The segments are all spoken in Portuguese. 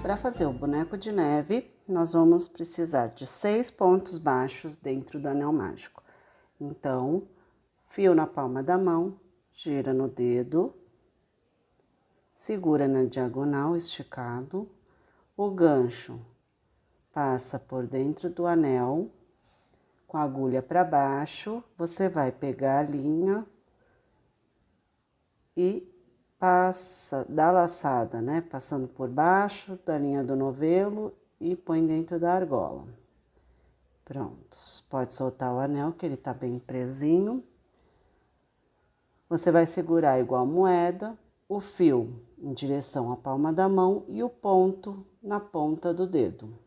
Para fazer o boneco de neve, nós vamos precisar de 6 pontos baixos dentro do anel mágico. Então, fio na palma da mão, gira no dedo, segura na diagonal esticado, o gancho passa por dentro do anel, com a agulha para baixo, você vai pegar a linha e passa, dá laçada, né? Passando por baixo da linha do novelo e põe dentro da argola. Pronto, pode soltar o anel que ele tá bem presinho. Você vai segurar igual moeda, o fio em direção à palma da mão e o ponto na ponta do dedo.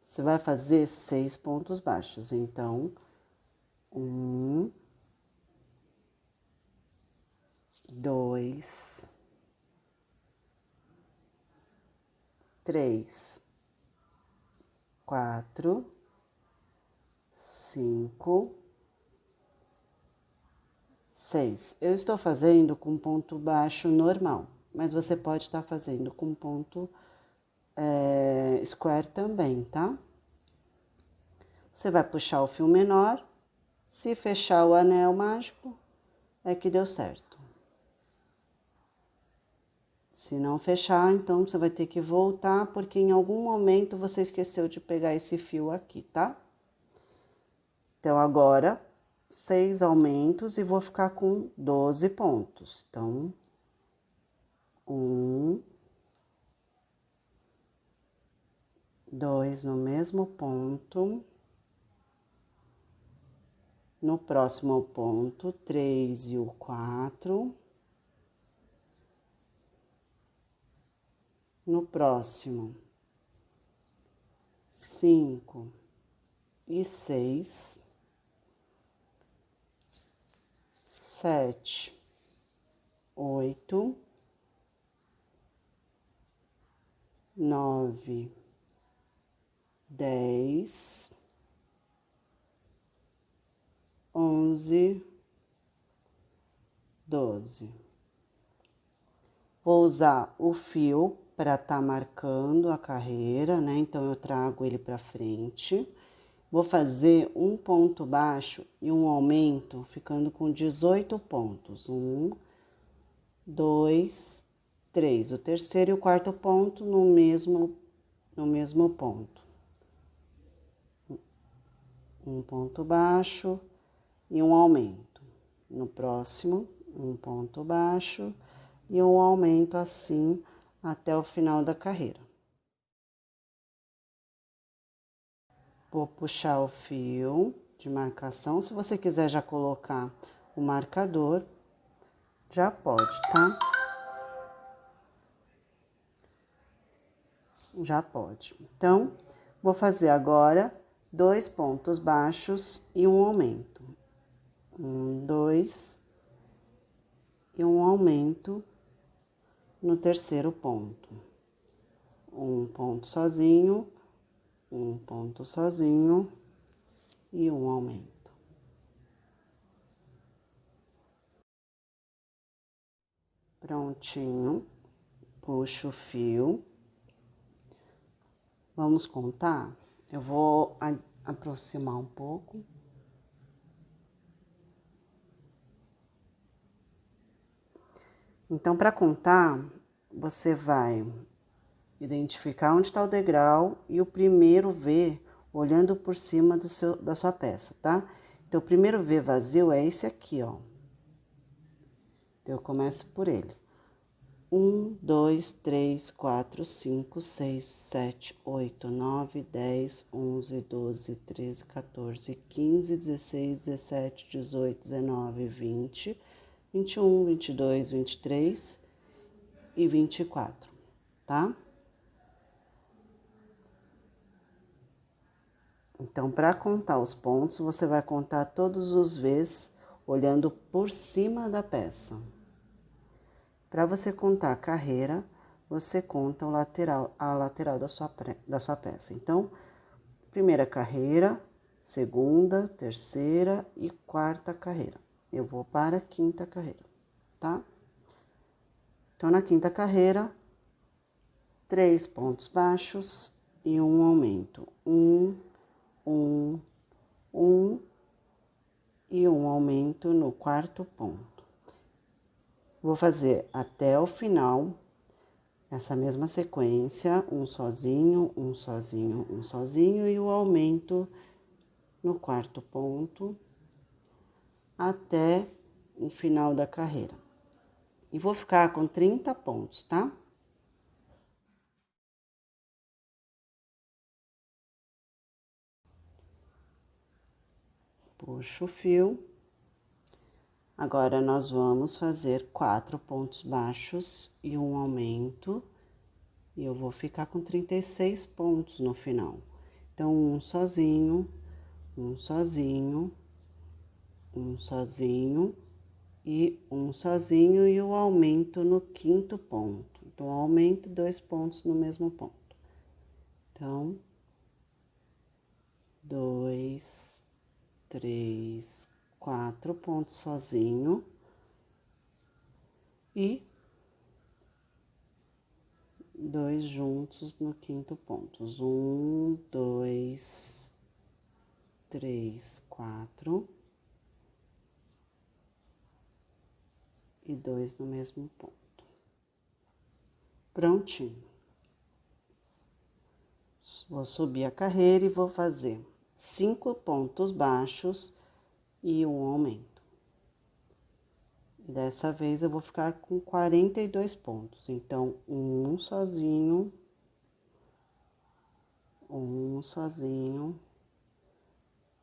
Você vai fazer 6 pontos baixos, então, 1, 2, 3, 4, 5, 6. Eu estou fazendo com ponto baixo normal, mas você pode estar fazendo com ponto square também, tá? Você vai puxar o fio menor, se fechar o anel mágico, é que deu certo. Se não fechar, então você vai ter que voltar, porque em algum momento você esqueceu de pegar esse fio aqui, tá? Então, agora, 6 aumentos e vou ficar com 12 pontos. Então, 1, 2 no mesmo ponto. No próximo ponto, 3 e o 4. No próximo, 5 e 6, 7, 8, 9, 10, 11, 12. Vou usar o fio para estar marcando a carreira, né? Então, eu trago ele para frente. Vou fazer um ponto baixo e um aumento, ficando com 18 pontos. 1, 2, 3. O terceiro e o quarto ponto no mesmo ponto. Um ponto baixo e um aumento. No próximo, um ponto baixo e um aumento assim até o final da carreira. Vou puxar o fio de marcação. Se você quiser já colocar o marcador, já pode, tá? Já pode. Então, vou fazer agora 2 pontos baixos e um aumento. 1, 2 e um aumento no terceiro ponto. Um ponto sozinho, um ponto sozinho e um aumento. Prontinho, puxo o fio. Vamos contar? Eu vou aproximar um pouco. Então, para contar, você vai identificar onde está o degrau e o primeiro V olhando por cima da sua peça, tá? Então, o primeiro V vazio é esse aqui, ó. Então, eu começo por ele. 1, 2, 3, 4, 5, 6, 7, 8, 9, 10, 11, 12, 13, 14, 15, 16, 17, 18, 19, 20, 21, 22, 23 e 24, tá? Então, para contar os pontos, você vai contar todos os V's olhando por cima da peça. Para você contar a carreira, você conta a lateral da sua peça. Então, primeira carreira, segunda, terceira e quarta carreira. Eu vou para a quinta carreira, tá? Então, na quinta carreira, 3 pontos baixos e um aumento. Um e um aumento no quarto ponto. Vou fazer até o final essa mesma sequência, um sozinho, um sozinho, um sozinho e o aumento no quarto ponto até o final da carreira. E vou ficar com 30 pontos, tá? Puxo o fio. Agora, nós vamos fazer 4 pontos baixos e um aumento. E eu vou ficar com 36 pontos no final. Então, um sozinho, um sozinho, um sozinho e um sozinho e o aumento no quinto ponto. Então, aumento 2 pontos no mesmo ponto. Então, 2, 3, 4 pontos sozinho e 2 juntos no quinto ponto. 1, 2, 3, 4 e 2 no mesmo ponto. Prontinho. Vou subir a carreira e vou fazer 5 pontos baixos e um aumento. Dessa vez eu vou ficar com 42 pontos. Então, um sozinho, um sozinho,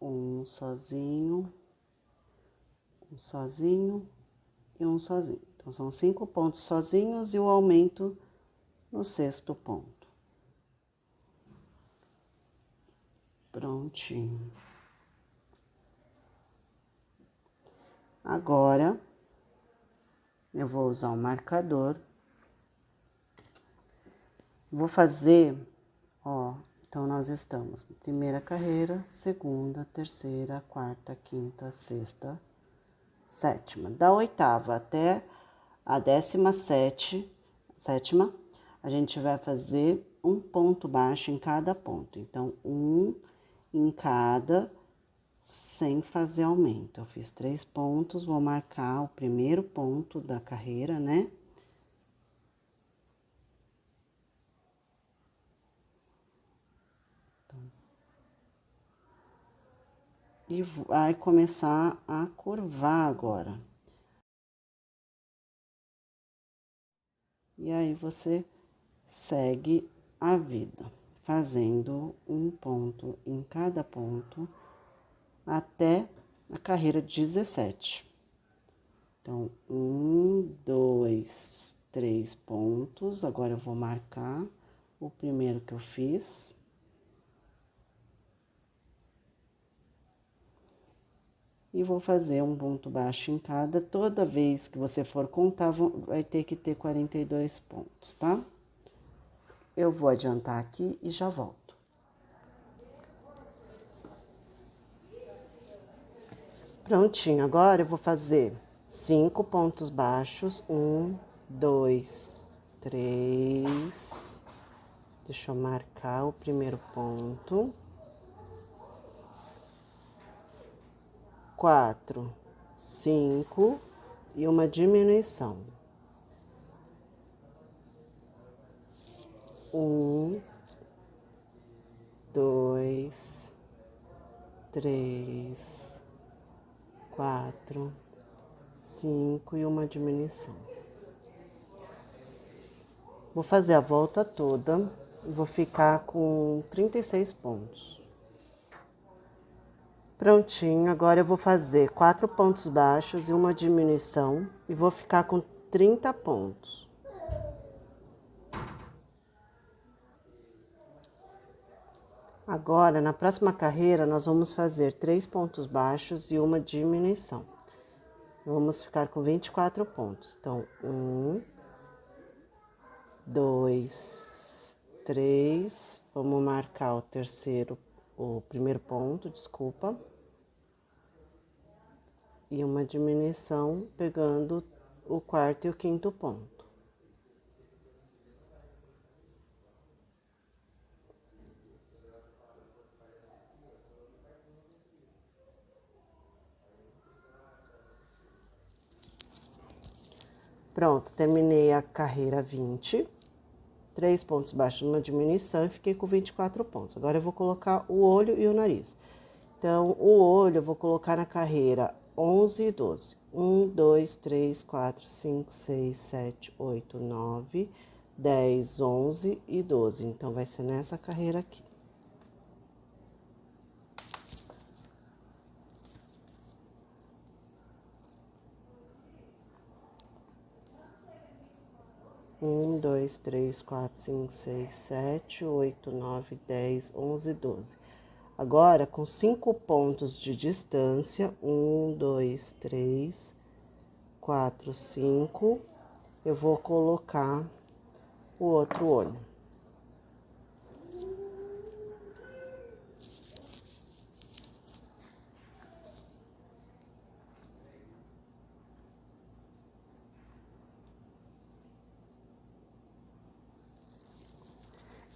um sozinho, um sozinho e um sozinho. Então, são 5 pontos sozinhos e o aumento no sexto ponto. Prontinho. Agora, eu vou usar um marcador. Vou fazer, ó, então nós estamos na primeira carreira, segunda, terceira, quarta, quinta, sexta, sétima. Da oitava até a 17ª, a gente vai fazer um ponto baixo em cada ponto. Então, um em cada, sem fazer aumento. Eu fiz 3 pontos, vou marcar o primeiro ponto da carreira, né? E vai começar a curvar agora. E aí, você segue a vida, fazendo um ponto em cada ponto até a carreira 17. Então, 1, 2, 3 pontos. Agora eu vou marcar o primeiro que eu fiz. E vou fazer um ponto baixo em cada. Toda vez que você for contar, vai ter que ter 42 pontos, tá? Eu vou adiantar aqui e já volto. Prontinho, agora eu vou fazer 5 pontos baixos. 1, 2, 3. Deixa eu marcar o primeiro ponto. 4, 5 e uma diminuição. 1, 2, 3, 4, 5 e uma diminuição. Vou fazer a volta toda e vou ficar com 36 pontos. Prontinho, agora eu vou fazer 4 pontos baixos e uma diminuição e vou ficar com 30 pontos. Agora, na próxima carreira, nós vamos fazer 3 pontos baixos e uma diminuição. Vamos ficar com 24 pontos. Então, 1, 2, 3. Vamos marcar o primeiro ponto, desculpa. E uma diminuição pegando o quarto e o quinto ponto. Pronto, terminei a carreira 20. 3 pontos baixos numa diminuição e fiquei com 24 pontos. Agora eu vou colocar o olho e o nariz. Então, o olho eu vou colocar na carreira 11 e 12. 1, 2, 3, 4, 5, 6, 7, 8, 9, 10, 11 e 12. Então, vai ser nessa carreira aqui. Um, dois, três, quatro, cinco, seis, sete, 8, 9, 10, 11, 12. Agora, com 5 pontos de distância, 1, 2, 3, 4, 5, eu vou colocar o outro olho.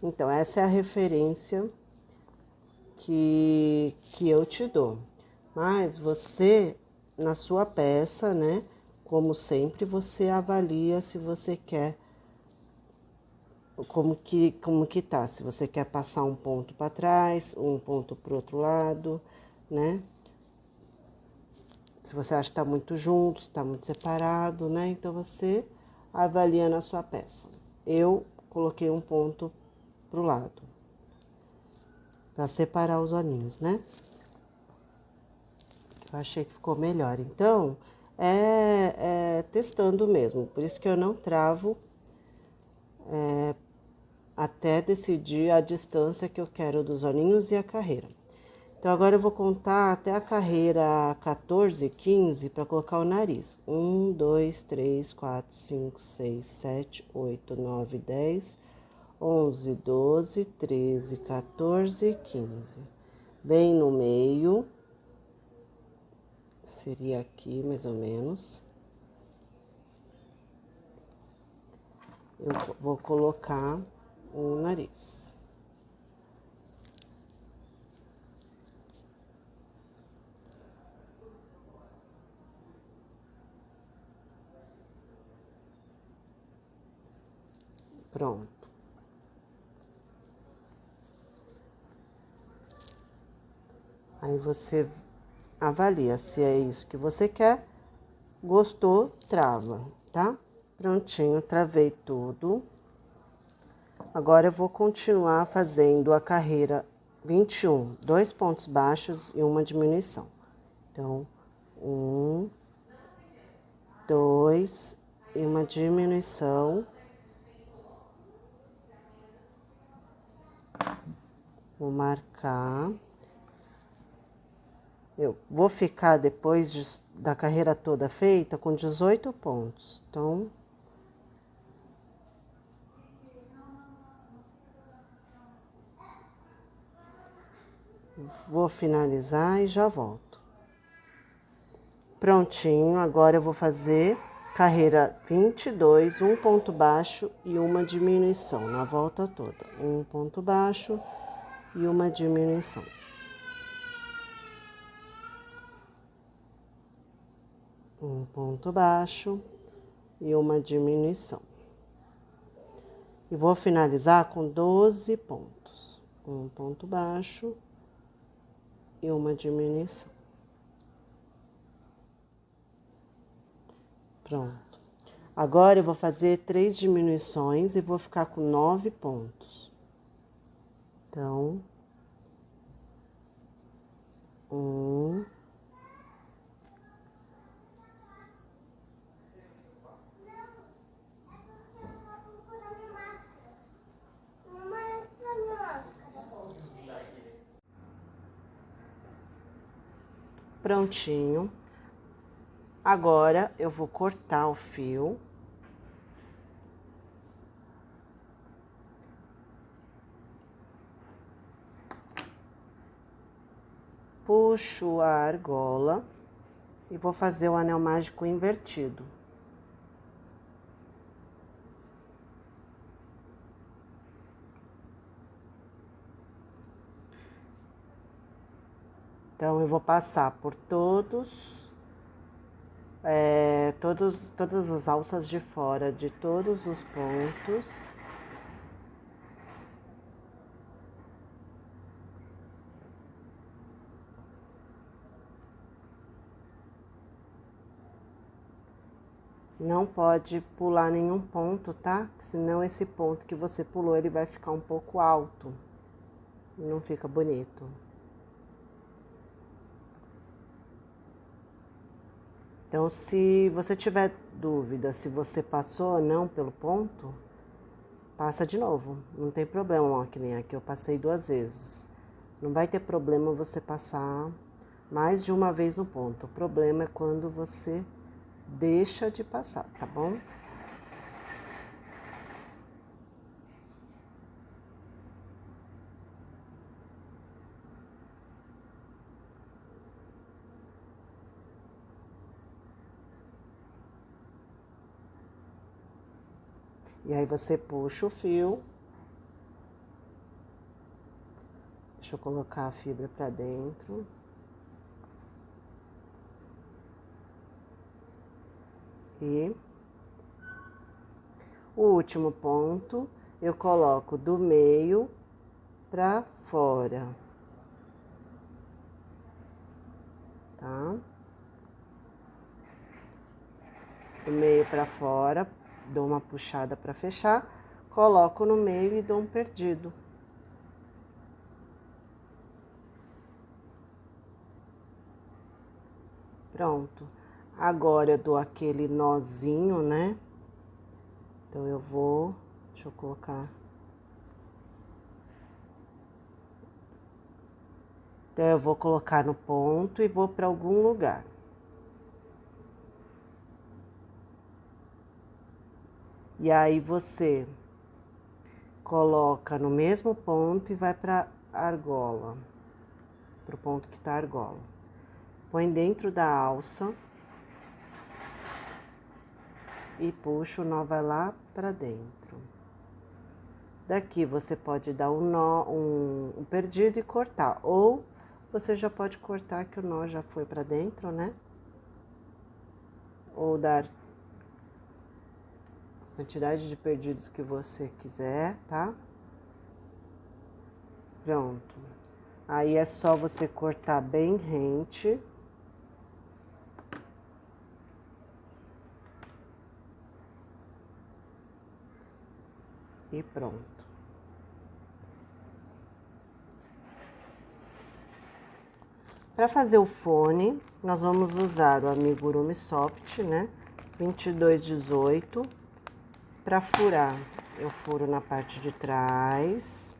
Então, essa é a referência que eu te dou. Mas você, na sua peça, né, como sempre, você avalia se você quer, como que tá, se você quer passar um ponto para trás, um ponto para o outro lado, né? Se você acha que tá muito junto, se tá muito separado, né? Então, você avalia na sua peça. Eu coloquei um ponto pro lado, para separar os olhinhos, né? Eu achei que ficou melhor. Então, é testando mesmo. Por isso que eu não travo até decidir a distância que eu quero dos olhinhos e a carreira. Então, agora eu vou contar até a carreira 14, 15 para colocar o nariz. 1, 2, 3, 4, 5, 6, 7, 8, 9, 10, 11, 12, 13, 14, 15. Bem no meio. Seria aqui, mais ou menos. Eu vou colocar o nariz. Pronto. Aí você avalia se é isso que você quer. Gostou, trava, tá? Prontinho, travei tudo. Agora eu vou continuar fazendo a carreira 21, 2 pontos baixos e uma diminuição. Então, 1, 2 e uma diminuição. Vou marcar. Eu vou ficar depois da carreira toda feita com 18 pontos. Então, vou finalizar e já volto. Prontinho, agora eu vou fazer carreira 22, um ponto baixo e uma diminuição na volta toda. Um ponto baixo e uma diminuição. Um ponto baixo e uma diminuição. E vou finalizar com 12 pontos. Um ponto baixo e uma diminuição. Pronto. Agora eu vou fazer 3 diminuições e vou ficar com 9 pontos. Então, 1, 2. Prontinho. Agora eu vou cortar o fio. Puxo a argola e vou fazer o anel mágico invertido. Então, eu vou passar por todos, todas as alças de fora de todos os pontos. Não pode pular nenhum ponto, tá? Senão esse ponto que você pulou, ele vai ficar um pouco alto. E não fica bonito. Então, se você tiver dúvida se você passou ou não pelo ponto, passa de novo. Não tem problema, ó, que nem aqui eu passei 2 vezes. Não vai ter problema você passar mais de uma vez no ponto. O problema é quando você deixa de passar, tá bom? E aí você puxa o fio. Deixa eu colocar a fibra pra dentro. E o último ponto eu coloco do meio pra fora, tá? Do meio pra fora, dou uma puxada pra fechar, coloco no meio e dou um perdido. Pronto. Agora eu dou aquele nozinho, né? Então eu vou, deixa eu colocar. Então eu vou colocar no ponto e vou para algum lugar. E aí você coloca no mesmo ponto e vai para a argola, pro ponto que tá a argola. Põe dentro da alça e puxa o nó, vai lá para dentro. Daqui você pode dar um nó, um perdido e cortar, ou você já pode cortar que o nó já foi para dentro, né? Ou dar a quantidade de perdidos que você quiser, tá? Pronto. Aí é só você cortar bem rente. E pronto. Para fazer o fone, nós vamos usar o amigurumi soft, né? 2218. Para furar, eu furo na parte de trás.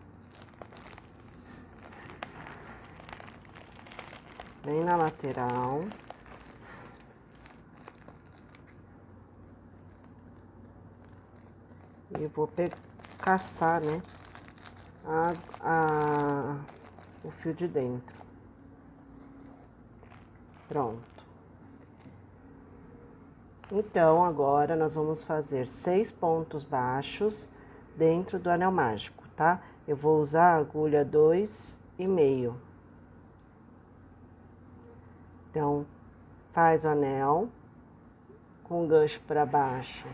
Bem na lateral. E vou caçar, né? O fio de dentro. Pronto. Então, agora nós vamos fazer 6 pontos baixos dentro do anel mágico, tá? Eu vou usar a agulha 2,5. Então, faz o anel com o gancho para baixo,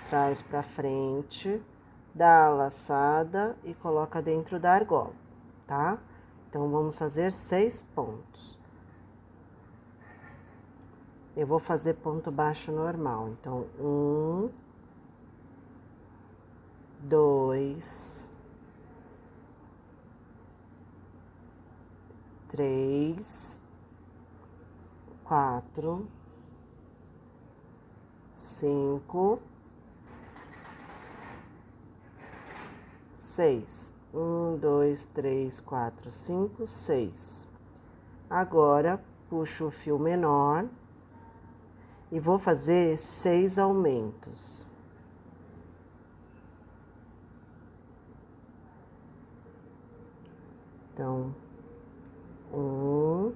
traz para frente, dá a laçada e coloca dentro da argola, tá? Então, vamos fazer 6 pontos. Eu vou fazer ponto baixo normal. Então, 1, 2, 3, 4, 5, 6. 1, 2, 3, 4, 5, 6. Agora, puxo o fio menor e vou fazer 6 aumentos. Então, 1,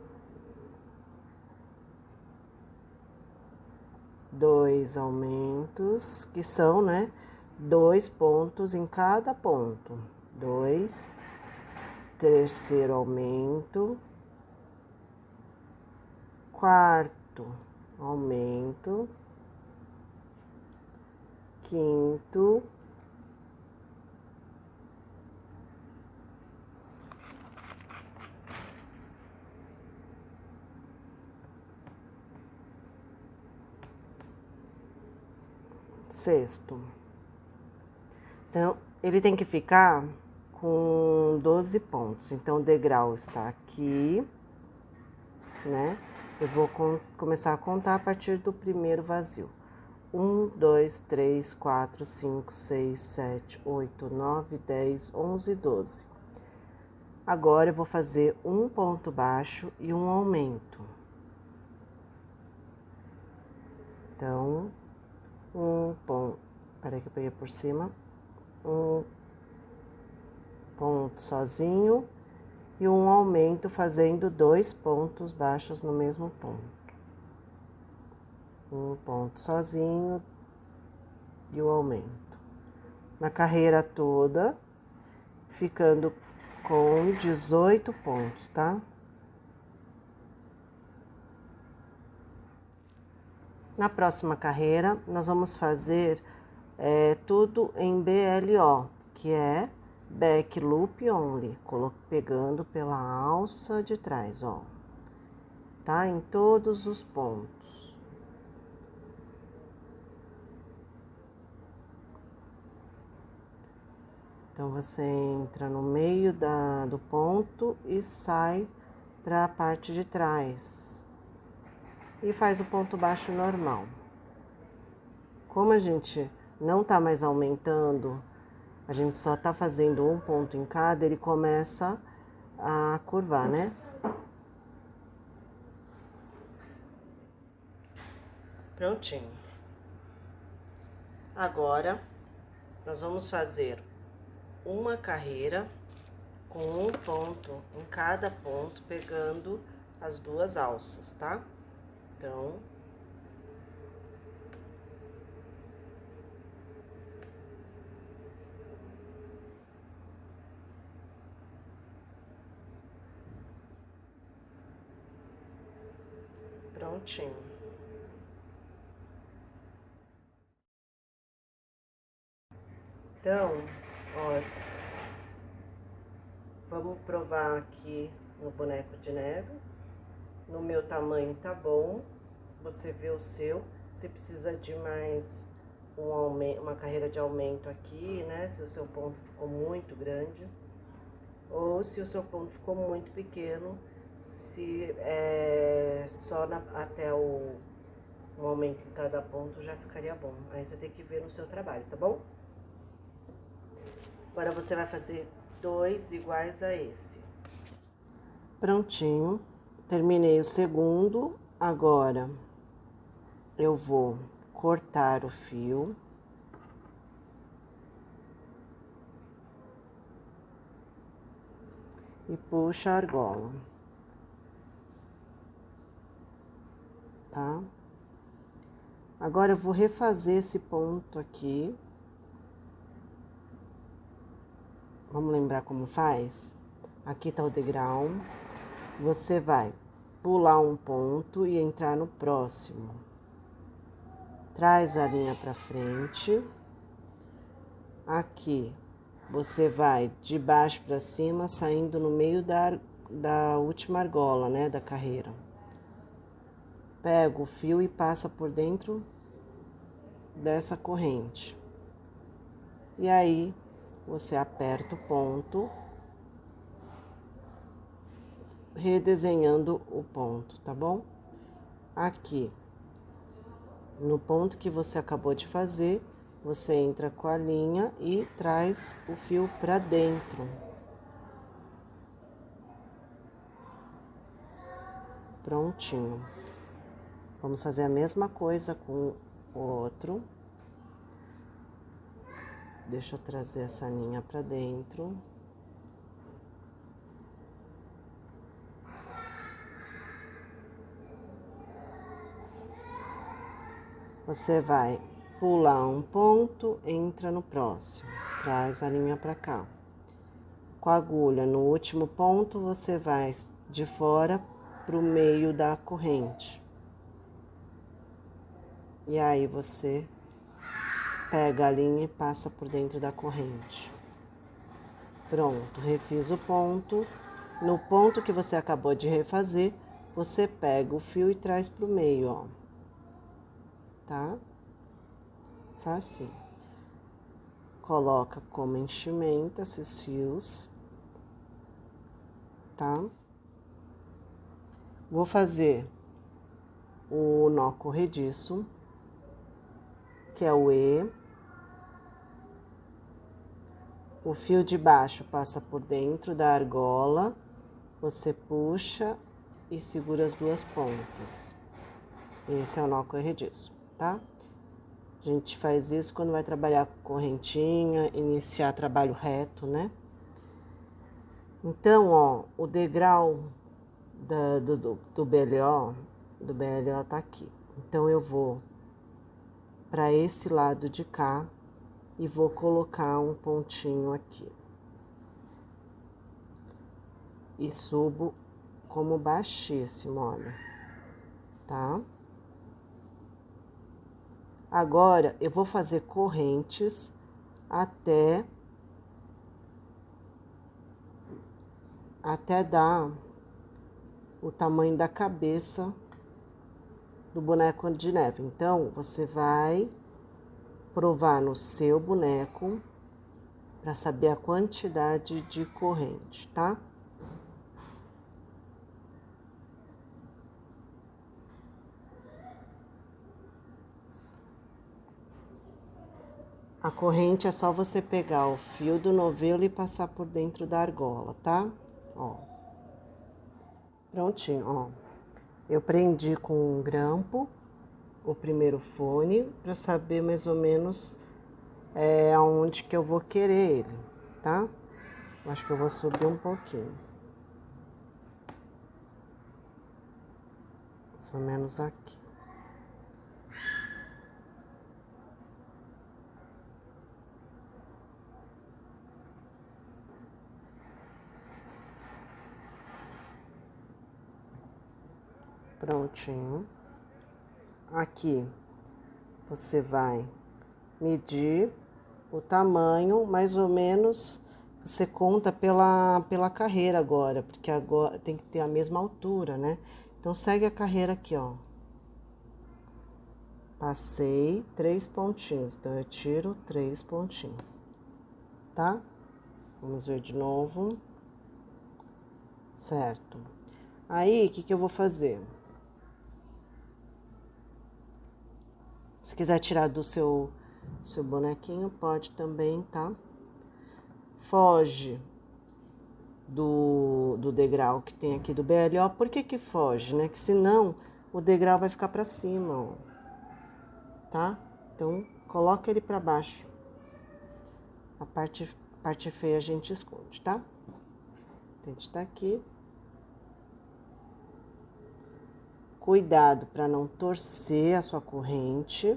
2 aumentos, que são, né, 2 pontos em cada ponto. 2, terceiro aumento, quarto aumento, quinto, sexto. Então, ele tem que ficar com 12 pontos. Então, o degrau está aqui, né? Eu vou começar a contar a partir do primeiro vazio. 1, 2, 3, 4, 5, 6, 7, 8, 9, 10, 11, 12. Agora, eu vou fazer um ponto baixo e um aumento. Então, um ponto... Peraí que eu peguei por cima. Um ponto sozinho e um aumento fazendo 2 pontos baixos no mesmo ponto. Um ponto sozinho e o aumento. Na carreira toda, ficando com 18 pontos, tá? Na próxima carreira, nós vamos fazer tudo em BLO, que é Back Loop Only, pegando pela alça de trás, ó, tá? Em todos os pontos. Então, você entra no meio do ponto e sai para a parte de trás. E faz o ponto baixo normal. Como a gente não tá mais aumentando, a gente só tá fazendo um ponto em cada, ele começa a curvar, né? Prontinho. Agora, nós vamos fazer uma carreira com um ponto em cada ponto, pegando as duas alças, tá? Então, prontinho. Então, ó, vamos provar aqui no boneco de neve. No meu tamanho tá bom. Você vê o seu. Se precisa de mais uma carreira de aumento aqui, né? Se o seu ponto ficou muito grande. Ou se o seu ponto ficou muito pequeno, se é só até um aumento em cada ponto já ficaria bom. Aí você tem que ver no seu trabalho, tá bom? Agora você vai fazer 2 iguais a esse. Prontinho. Terminei o segundo. Agora, eu vou cortar o fio. E puxa a argola. Tá? Agora, eu vou refazer esse ponto aqui. Vamos lembrar como faz? Aqui tá o degrau. Você vai pular um ponto e entrar no próximo. Traz a linha pra frente. Aqui, você vai de baixo pra cima, saindo no meio da última argola, né, da carreira. Pega o fio e passa por dentro dessa corrente. E aí, você aperta o ponto, redesenhando o ponto, tá bom? Aqui, no ponto que você acabou de fazer, você entra com a linha e traz o fio pra dentro. Prontinho. Vamos fazer a mesma coisa com o outro. Deixa eu trazer essa linha pra dentro. Você vai pular um ponto, entra no próximo, traz a linha pra cá. Com a agulha no último ponto, você vai de fora pro meio da corrente. E aí você pega a linha e passa por dentro da corrente. Pronto, refiz o ponto. No ponto que você acabou de refazer, você pega o fio e traz pro meio, ó. Tá? Facinho. Coloca como enchimento esses fios, tá? Vou fazer o nó corrediço, que é o E. O fio de baixo passa por dentro da argola, você puxa e segura as duas pontas. Esse é o nó corrediço, tá? A gente faz isso quando vai trabalhar com correntinha, iniciar trabalho reto, né? Então, ó, o degrau do BLO tá aqui. Então, eu vou para esse lado de cá e vou colocar um pontinho aqui. E subo como baixíssimo, olha, tá? Agora, eu vou fazer correntes até dar o tamanho da cabeça do boneco de neve. Então, você vai provar no seu boneco para saber a quantidade de corrente, tá? A corrente é só você pegar o fio do novelo e passar por dentro da argola, tá? Ó. Prontinho, ó. Eu prendi com um grampo o primeiro fone para saber mais ou menos aonde que eu vou querer ele, tá? Acho que eu vou subir um pouquinho. Mais ou menos aqui. Prontinho. Aqui você vai medir o tamanho, mais ou menos, você conta pela carreira agora, porque agora tem que ter a mesma altura, né? Então, segue a carreira aqui, ó. Passei 3 pontinhos, então eu tiro 3 pontinhos, tá? Vamos ver de novo. Certo. Aí, o que que eu vou fazer? Se quiser tirar do seu bonequinho, pode também, tá? Foge do degrau que tem aqui do BLO. Por que que foge, né? Que senão o degrau vai ficar pra cima, ó. Tá? Então, coloca ele pra baixo. A parte feia a gente esconde, tá? Então, a gente tá aqui. Cuidado para não torcer a sua corrente.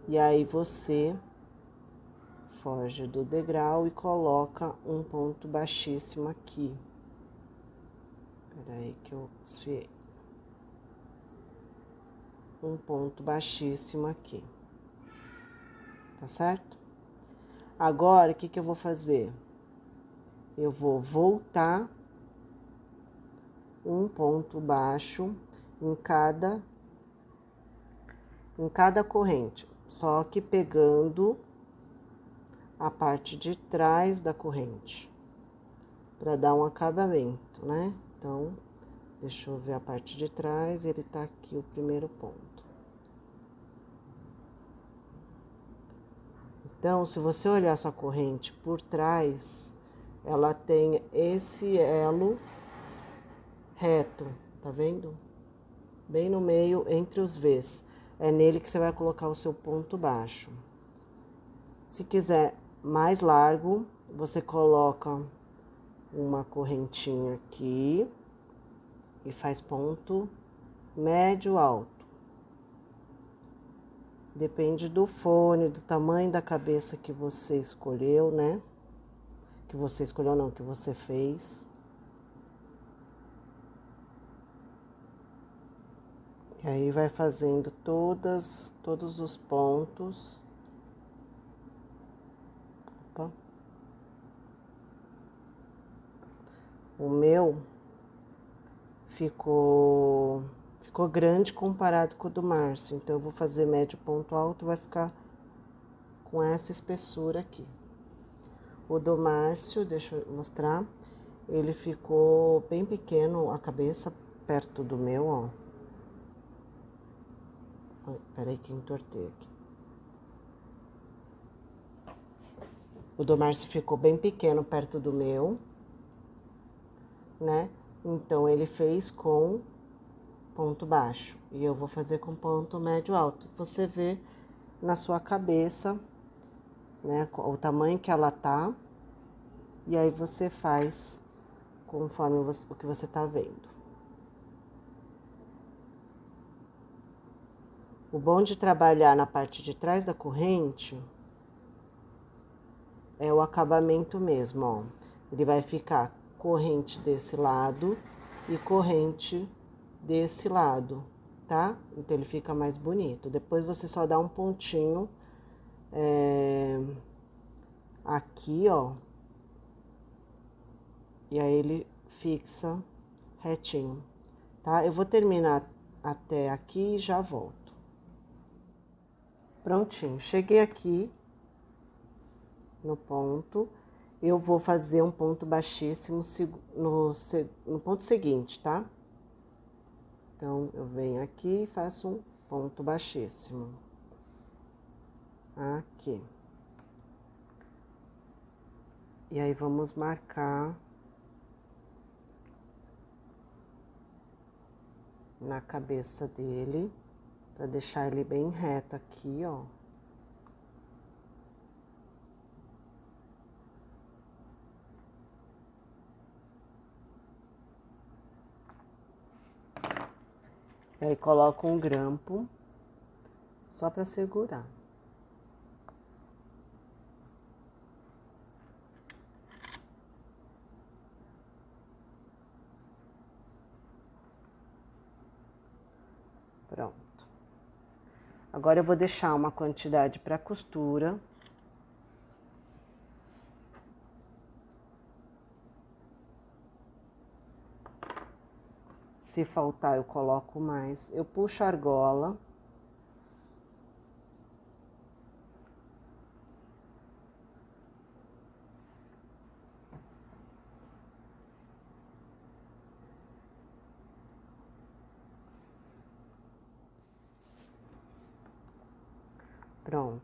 E aí você foge do degrau e coloca um ponto baixíssimo aqui. Peraí que eu desfiei. Um ponto baixíssimo aqui. Tá certo? Agora, o que que eu vou fazer? Eu vou voltar um ponto baixo em cada corrente, só que pegando a parte de trás da corrente, para dar um acabamento, né? Então, deixa eu ver a parte de trás, ele tá aqui o primeiro ponto. Então, se você olhar sua corrente por trás, ela tem esse elo reto, tá vendo? Bem no meio, entre os V's. É nele que você vai colocar o seu ponto baixo. Se quiser mais largo, você coloca uma correntinha aqui e faz ponto médio alto. Depende do fone, do tamanho da cabeça que você escolheu, né? Que você escolheu não, que você fez. E aí vai fazendo todos os pontos. Opa. O meu ficou grande comparado com o do Márcio, então eu vou fazer médio ponto alto, vai ficar com essa espessura aqui. O do Márcio, deixa eu mostrar, ele ficou bem pequeno, a cabeça perto do meu, ó. Peraí que entortei aqui. O do Márcio ficou bem pequeno perto do meu, né? Então, ele fez com ponto baixo. E eu vou fazer com ponto médio alto. Você vê na sua cabeça, né, o tamanho que ela tá. E aí, você faz conforme o que você tá vendo. O bom de trabalhar na parte de trás da corrente é o acabamento mesmo, ó. Ele vai ficar corrente desse lado e corrente desse lado, tá? Então, ele fica mais bonito. Depois, você só dá um pontinho aqui, ó. E aí, ele fixa retinho, tá? Eu vou terminar até aqui e já volto. Prontinho, cheguei aqui no ponto, eu vou fazer um ponto baixíssimo no ponto seguinte, tá? Então, eu venho aqui e faço um ponto baixíssimo. Aqui. E aí, vamos marcar na cabeça dele, pra deixar ele bem reto aqui, ó. E aí, coloco um grampo, só pra segurar. Pronto. Agora, eu vou deixar uma quantidade pra costura. Se faltar, eu coloco mais. Eu puxo a argola. Pronto.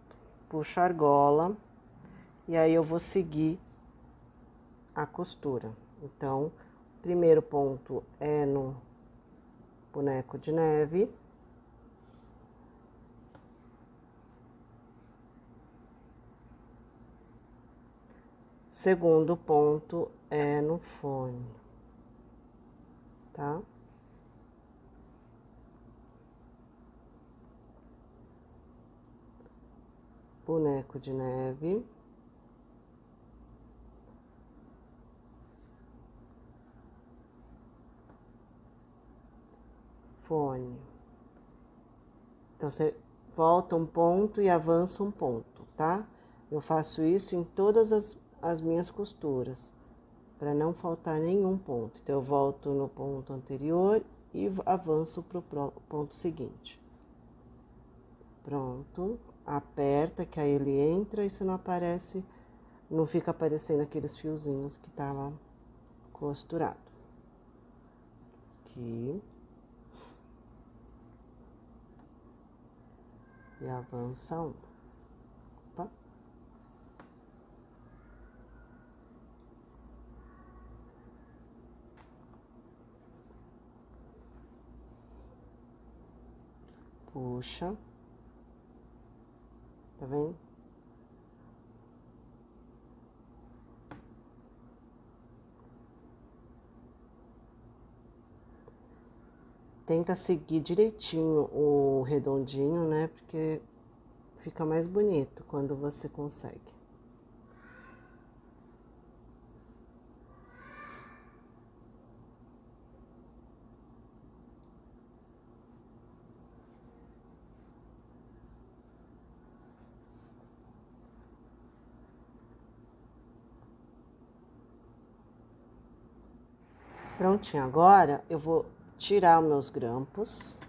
Puxo a argola. E aí, eu vou seguir a costura. Então, o primeiro ponto é no boneco de neve. Segundo ponto é no fone, tá? Boneco de neve. Fone. Então, você volta um ponto e avança um ponto, tá? Eu faço isso em todas as minhas costuras, para não faltar nenhum ponto. Então, eu volto no ponto anterior e avanço pro ponto seguinte. Pronto. Aperta, que aí ele entra e se não aparece, não fica aparecendo aqueles fiozinhos que tava costurado. Aqui. E avança um. Opa. Puxa. Tá vendo? Tenta seguir direitinho o redondinho, né? Porque fica mais bonito quando você consegue. Prontinho, agora eu vou tirar os meus grampos.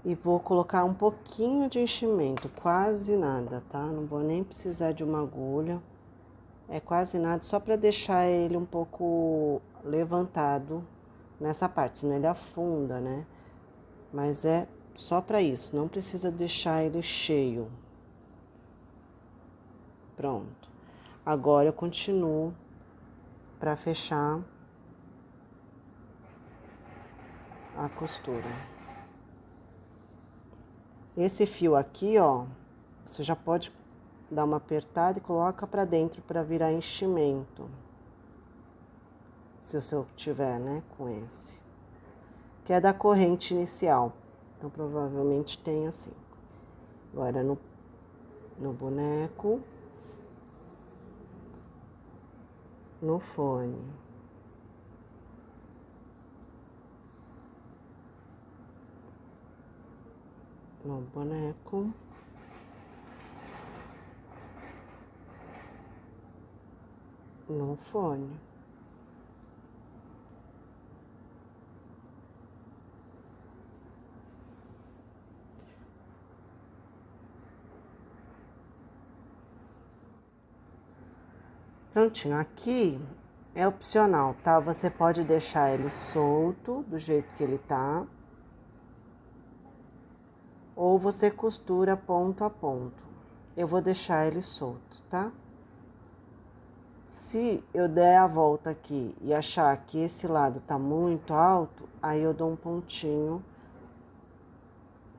E vou colocar um pouquinho de enchimento, quase nada, tá? Não vou nem precisar de uma agulha. É quase nada, só para deixar ele um pouco levantado nessa parte, senão ele afunda, né? Mas é só para isso, não precisa deixar ele cheio. Pronto. Agora eu continuo para fechar a costura. Esse fio aqui, ó, você já pode dar uma apertada e coloca para dentro para virar enchimento. Se o seu tiver, né, com esse. Que é da corrente inicial. Então, provavelmente tem assim. Agora, no boneco. No fone. No boneco. No fone. Prontinho, aqui é opcional, tá? Você pode deixar ele solto, do jeito que ele tá. Ou você costura ponto a ponto. Eu vou deixar ele solto, tá? Se eu der a volta aqui e achar que esse lado tá muito alto, aí eu dou um pontinho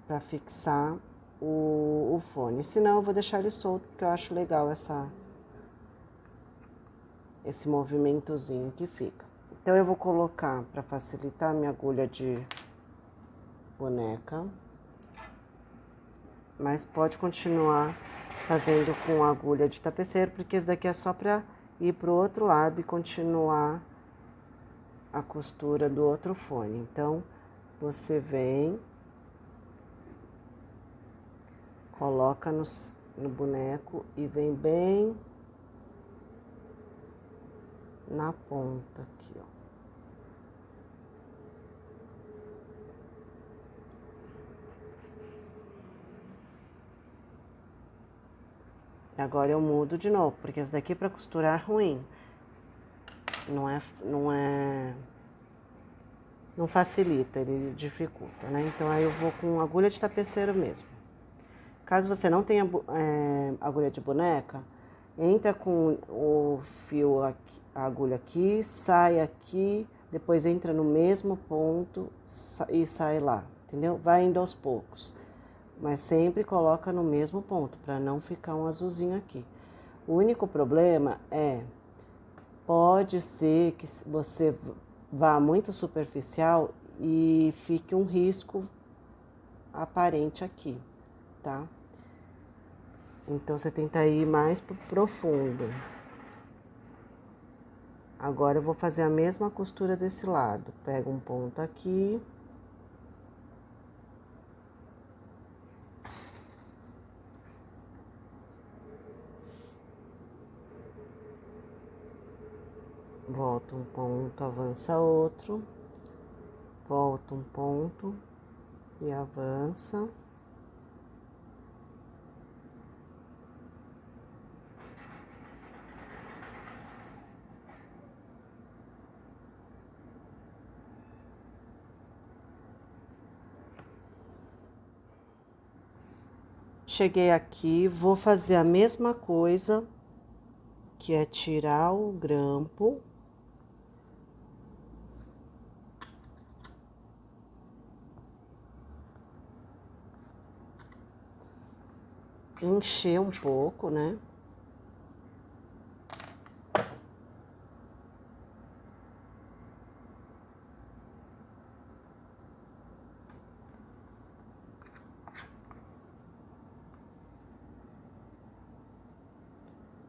para fixar o fone. Senão eu vou deixar ele solto, porque eu acho legal esse movimentozinho que fica. Então eu vou colocar, para facilitar, minha agulha de boneca. Mas pode continuar fazendo com a agulha de tapeceiro, porque esse daqui é só para ir pro outro lado e continuar a costura do outro fone. Então, você vem, coloca no boneco e vem bem na ponta aqui, ó. Agora eu mudo de novo, porque esse daqui para costurar é ruim. Não facilita, ele dificulta, né? Então aí eu vou com agulha de tapeceiro mesmo. Caso você não tenha agulha de boneca, entra com o fio aqui, a agulha aqui, sai aqui, depois entra no mesmo ponto e sai lá, entendeu? Vai indo aos poucos. Mas sempre coloca no mesmo ponto, para não ficar um azulzinho aqui. O único problema pode ser que você vá muito superficial e fique um risco aparente aqui, tá? Então, você tenta ir mais pro profundo. Agora, eu vou fazer a mesma costura desse lado. Pego um ponto aqui. Volta um ponto, avança outro, volta um ponto e avança. Cheguei aqui, vou fazer a mesma coisa, que é tirar o grampo. Encher um pouco, né?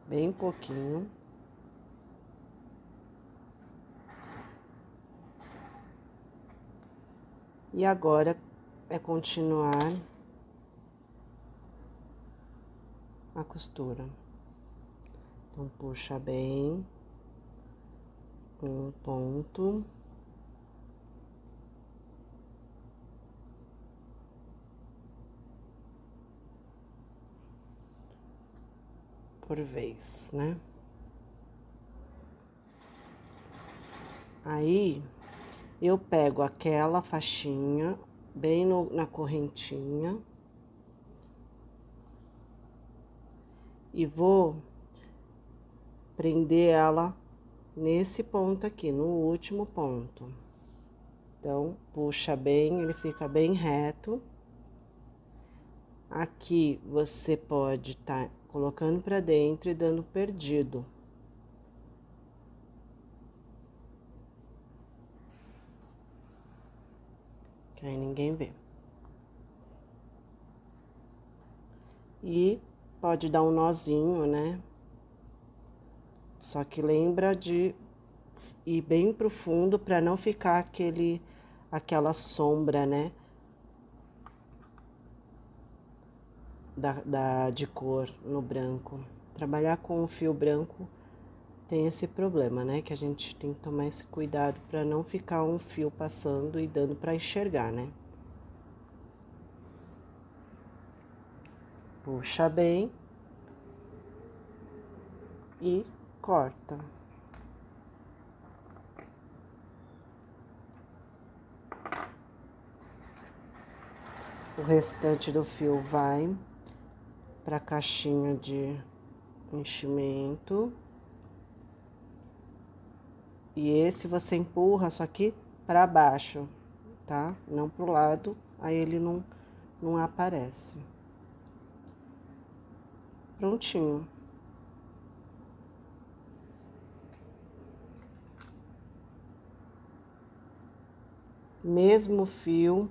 Bem pouquinho. E agora é continuar a costura. Então, puxa bem um ponto. Por vez, né? Aí, eu pego aquela faixinha bem na correntinha e vou prender ela nesse ponto aqui, no último ponto. Então, puxa bem, ele fica bem reto. Aqui você pode estar colocando pra dentro e dando perdido. Que aí ninguém vê. E pode dar um nozinho, né? Só que lembra de ir bem profundo para não ficar aquela sombra, né? De cor no branco. Trabalhar com o fio branco tem esse problema, né? Que a gente tem que tomar esse cuidado para não ficar um fio passando e dando para enxergar, né? Puxa bem e corta. O restante do fio vai para a caixinha de enchimento. E esse você empurra só que para baixo, tá? Não pro lado, aí ele não aparece. Prontinho. Mesmo fio,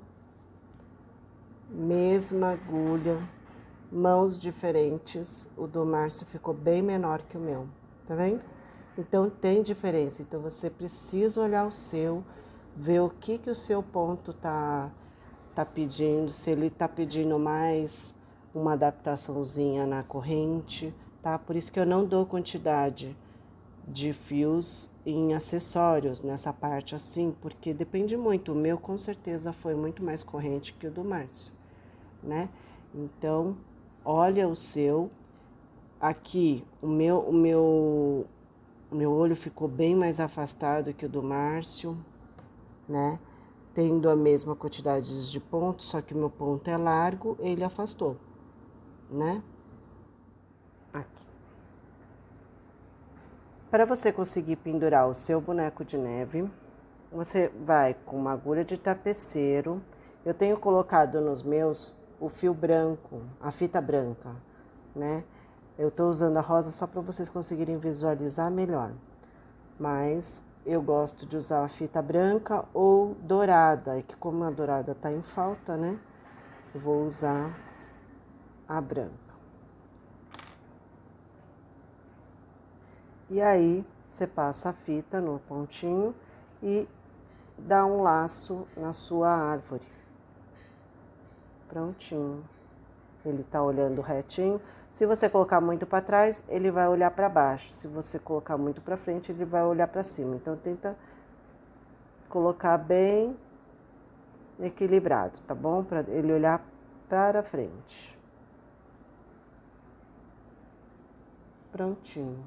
mesma agulha, mãos diferentes. O do Márcio ficou bem menor que o meu, tá vendo? Então, tem diferença. Então, você precisa olhar o seu, ver o que o seu ponto tá pedindo, se ele tá pedindo mais uma adaptaçãozinha na corrente, tá? Por isso que eu não dou quantidade de fios em acessórios nessa parte assim, porque depende muito. O meu, com certeza, foi muito mais corrente que o do Márcio, né? Então, olha o seu. Aqui, o meu olho ficou bem mais afastado que o do Márcio, né? Tendo a mesma quantidade de pontos, só que o meu ponto é largo, ele afastou, né? Aqui. Para você conseguir pendurar o seu boneco de neve, você vai com uma agulha de tapeceiro. Eu tenho colocado nos meus o fio branco, a fita branca, né? Eu tô usando a rosa só para vocês conseguirem visualizar melhor. Mas eu gosto de usar a fita branca ou dourada, que como a dourada tá em falta, né? Eu vou usar a branca. E aí, você passa a fita no pontinho e dá um laço na sua árvore. Prontinho. Ele tá olhando retinho. Se você colocar muito para trás, ele vai olhar para baixo. Se você colocar muito para frente, ele vai olhar para cima. Então, tenta colocar bem equilibrado, tá bom? Para ele olhar para frente. Prontinho.